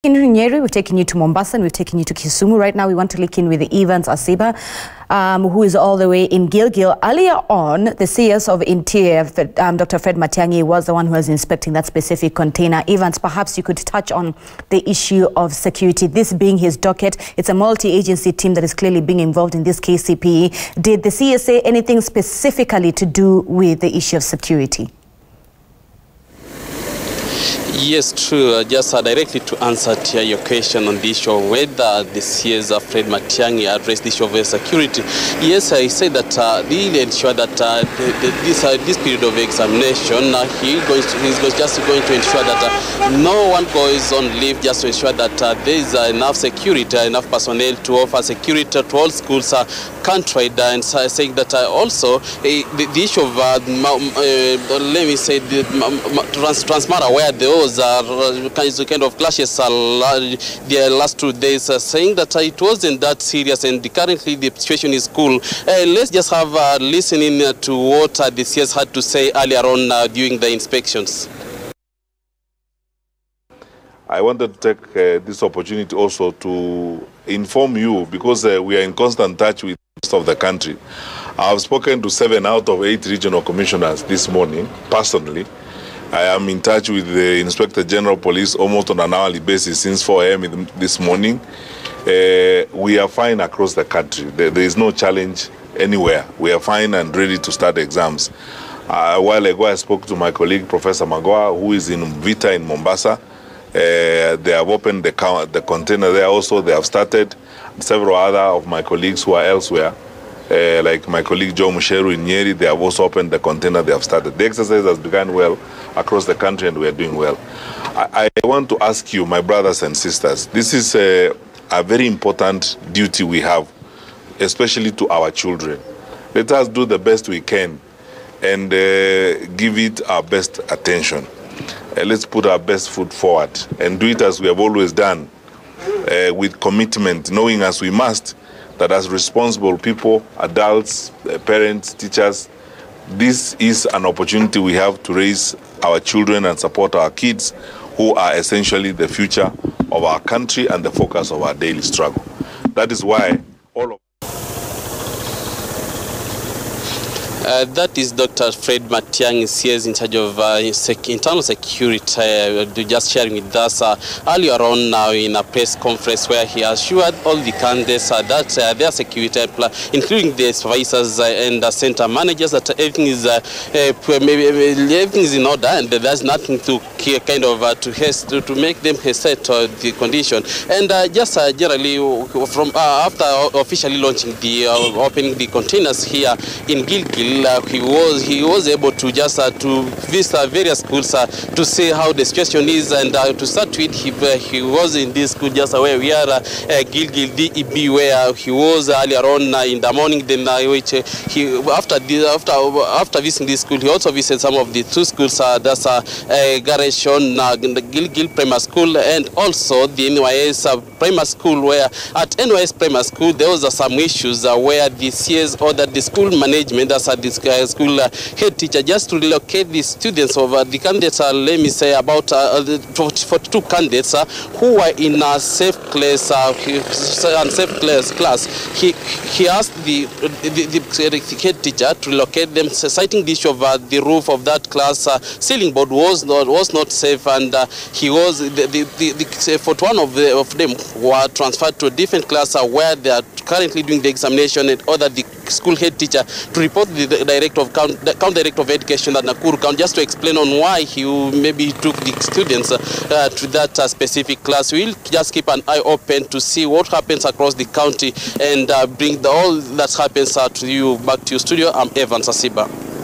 taken you to Nyeri, we've taken you to Mombasa, and we've taken you to Kisumu. Right now, we want to link in with Evans Asiba, who is all the way in Gilgil. Earlier on, the CS of Interior, Dr. Fred Matiang'i, was the one who was inspecting that specific container. Evans, perhaps you could touch on the issue of security. This being his docket, it's a multi-agency team that is clearly being involved in this KCPE. Did the CS say anything specifically to do with the issue of security? Yes, true. Just directly to answer to your question on the issue of whether the CS Fred Matiang'i addressed the issue of security. Yes, I say that they ensure that this period of examination, he's just going to ensure that no one goes on leave, just to ensure that there is enough security, enough personnel to offer security to all schools countrywide, and saying that also the issue of let me say the Transmara, where those kind of clashes the last 2 days, saying that it wasn't that serious and currently the situation is cool. Let's just have listening to what the CS had to say earlier on during the inspections. I wanted to take this opportunity also to inform you, because we are in constant touch with the rest of the country. I've spoken to 7 out of 8 regional commissioners this morning, personally. I am in touch with the Inspector General Police almost on an hourly basis since 4 a.m. this morning. We are fine across the country. There is no challenge anywhere. We are fine and ready to start exams. A while ago, I spoke to my colleague, Professor Magoa, who is in Vita in Mombasa. They have opened the container there also. They have started. Several other of my colleagues who are elsewhere, like my colleague Joe Musheru in Nyeri, they have also opened the container. They have started. The exercise has begun well across the country, and we are doing well. I want to ask you, my brothers and sisters, this is a very important duty we have, especially to our children. Let us do the best we can and give it our best attention. Let's put our best foot forward and do it as we have always done, with commitment, knowing as we must that as responsible people, adults, parents, teachers, this is an opportunity we have to raise our children and support our kids, who are essentially the future of our country and the focus of our daily struggle. That is why all of that is Dr. Fred Matiang'i, CS in charge of internal security, just sharing with us earlier on now in a press conference where he assured all the candidates that their security, including the supervisors and the center managers, that everything is in order and there's nothing to kind of to make them hesitate the condition. And just generally from after officially launching the opening the containers here in Gilgil, he was able to just to visit various schools to see how the situation is, and to start with, he was in this school just where we are, Gilgil DEB, where he was earlier on in the morning. Then which after visiting this school, he also visited some of the 2 schools. That's Gareshon, the Gilgil Primary School, and also the NYS Primary School, where at NYS Primary School there was some issues where the CS ordered the school management, that's this school head teacher, just to relocate the students of the candidates, let me say about 42 candidates who were in a safe class, He asked the head teacher to relocate them, citing the issue of the roof of that class ceiling board was not safe, and he was the 41 of them were transferred to a different class where they are currently doing the examination, and ordered the school head teacher to report the director of the county director of education at Nakuru County, just to explain on why he maybe took the students to that specific class. We'll just keep an eye open to see what happens across the county and bring all that happens to you back to your studio. I'm Evans Asiba.